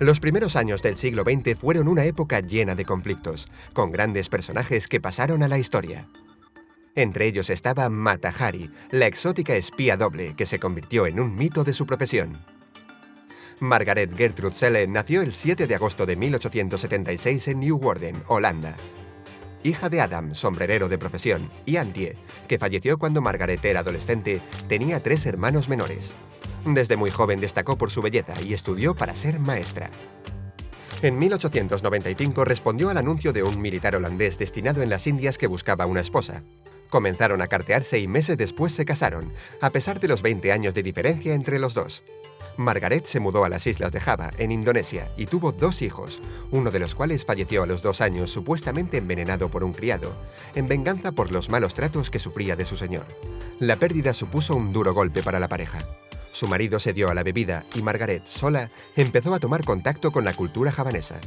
Los primeros años del siglo XX fueron una época llena de conflictos, con grandes personajes que pasaron a la historia. Entre ellos estaba Mata Hari, la exótica espía doble que se convirtió en un mito de su profesión. Margaret Gertrude Celle nació el 7 de agosto de 1876 en Leeuwarden, Holanda. Hija de Adam, sombrerero de profesión, y Antje, que falleció cuando Margaret era adolescente, tenía 3 hermanos menores. Desde muy joven destacó por su belleza y estudió para ser maestra. En 1895 respondió al anuncio de un militar holandés destinado en las Indias que buscaba una esposa. Comenzaron a cartearse y meses después se casaron, a pesar de los 20 años de diferencia entre los dos. Margaret se mudó a las islas de Java, en Indonesia, y tuvo 2 hijos, uno de los cuales falleció a los 2 años supuestamente envenenado por un criado, en venganza por los malos tratos que sufría de su señor. La pérdida supuso un duro golpe para la pareja. Su marido se dio a la bebida y Margaret, sola, empezó a tomar contacto con la cultura javanesa,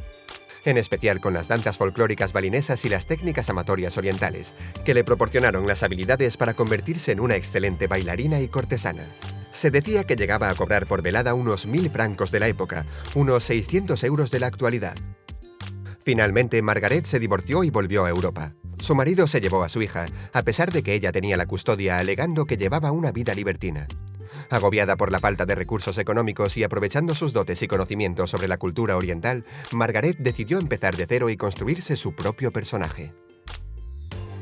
en especial con las danzas folclóricas balinesas y las técnicas amatorias orientales, que le proporcionaron las habilidades para convertirse en una excelente bailarina y cortesana. Se decía que llegaba a cobrar por velada unos 1000 francos de la época, unos 600 euros de la actualidad. Finalmente, Margaret se divorció y volvió a Europa. Su marido se llevó a su hija, a pesar de que ella tenía la custodia, alegando que llevaba una vida libertina. Agobiada por la falta de recursos económicos y aprovechando sus dotes y conocimientos sobre la cultura oriental, Margaret decidió empezar de cero y construirse su propio personaje.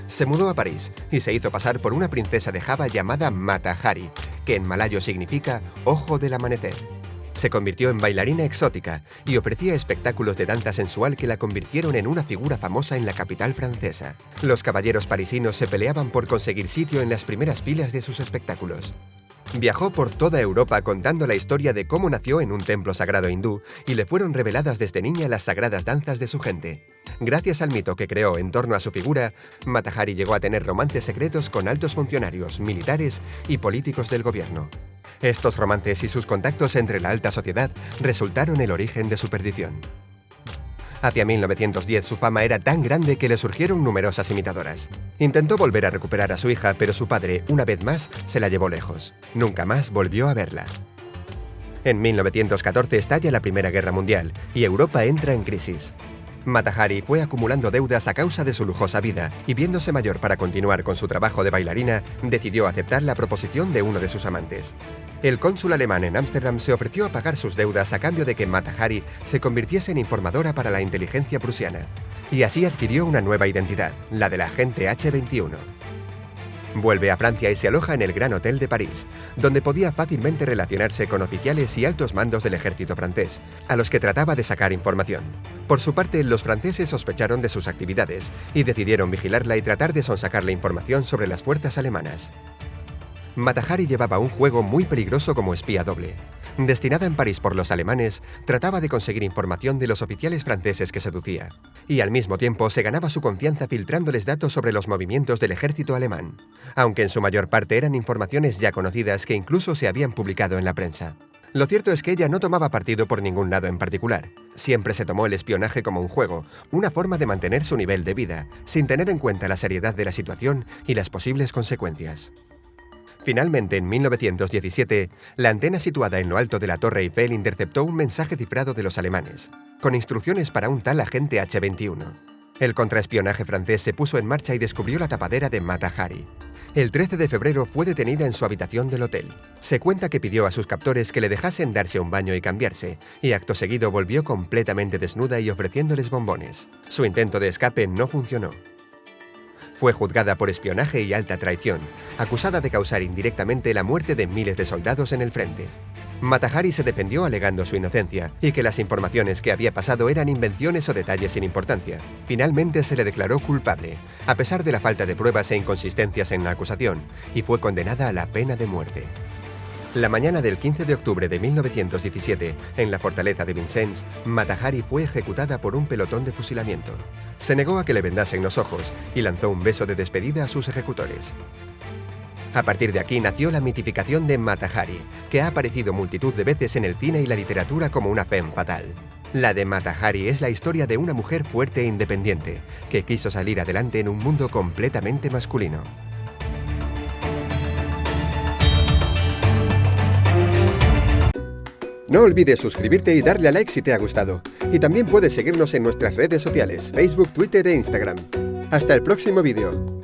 Se mudó a París y se hizo pasar por una princesa de Java llamada Mata Hari, que en malayo significa ojo del amanecer. Se convirtió en bailarina exótica y ofrecía espectáculos de danza sensual que la convirtieron en una figura famosa en la capital francesa. Los caballeros parisinos se peleaban por conseguir sitio en las primeras filas de sus espectáculos. Viajó por toda Europa contando la historia de cómo nació en un templo sagrado hindú y le fueron reveladas desde niña las sagradas danzas de su gente. Gracias al mito que creó en torno a su figura, Mata Hari llegó a tener romances secretos con altos funcionarios, militares y políticos del gobierno. Estos romances y sus contactos entre la alta sociedad resultaron el origen de su perdición. Hacia 1910 su fama era tan grande que le surgieron numerosas imitadoras. Intentó volver a recuperar a su hija, pero su padre, una vez más, se la llevó lejos. Nunca más volvió a verla. En 1914 estalla la Primera Guerra Mundial y Europa entra en crisis. Mata Hari fue acumulando deudas a causa de su lujosa vida y viéndose mayor para continuar con su trabajo de bailarina, decidió aceptar la proposición de uno de sus amantes. El cónsul alemán en Ámsterdam se ofreció a pagar sus deudas a cambio de que Mata Hari se convirtiese en informadora para la inteligencia prusiana, y así adquirió una nueva identidad, la del agente H-21. Vuelve a Francia y se aloja en el Gran Hotel de París, donde podía fácilmente relacionarse con oficiales y altos mandos del ejército francés, a los que trataba de sacar información. Por su parte, los franceses sospecharon de sus actividades y decidieron vigilarla y tratar de sonsacarle información sobre las fuerzas alemanas. Mata Hari llevaba un juego muy peligroso como espía doble. Destinada en París por los alemanes, trataba de conseguir información de los oficiales franceses que seducía, y al mismo tiempo se ganaba su confianza filtrándoles datos sobre los movimientos del ejército alemán, aunque en su mayor parte eran informaciones ya conocidas que incluso se habían publicado en la prensa. Lo cierto es que ella no tomaba partido por ningún lado en particular. Siempre se tomó el espionaje como un juego, una forma de mantener su nivel de vida, sin tener en cuenta la seriedad de la situación y las posibles consecuencias. Finalmente, en 1917, la antena situada en lo alto de la Torre Eiffel interceptó un mensaje cifrado de los alemanes, con instrucciones para un tal agente H-21. El contraespionaje francés se puso en marcha y descubrió la tapadera de Mata Hari. El 13 de febrero fue detenida en su habitación del hotel. Se cuenta que pidió a sus captores que le dejasen darse un baño y cambiarse, y acto seguido volvió completamente desnuda y ofreciéndoles bombones. Su intento de escape no funcionó. Fue juzgada por espionaje y alta traición, acusada de causar indirectamente la muerte de miles de soldados en el frente. Mata Hari se defendió alegando su inocencia y que las informaciones que había pasado eran invenciones o detalles sin importancia. Finalmente se le declaró culpable, a pesar de la falta de pruebas e inconsistencias en la acusación, y fue condenada a la pena de muerte. La mañana del 15 de octubre de 1917, en la fortaleza de Vincennes, Mata Hari fue ejecutada por un pelotón de fusilamiento. Se negó a que le vendasen los ojos y lanzó un beso de despedida a sus ejecutores. A partir de aquí nació la mitificación de Mata Hari, que ha aparecido multitud de veces en el cine y la literatura como una femme fatal. La de Mata Hari es la historia de una mujer fuerte e independiente, que quiso salir adelante en un mundo completamente masculino. No olvides suscribirte y darle a like si te ha gustado. Y también puedes seguirnos en nuestras redes sociales, Facebook, Twitter e Instagram. Hasta el próximo vídeo.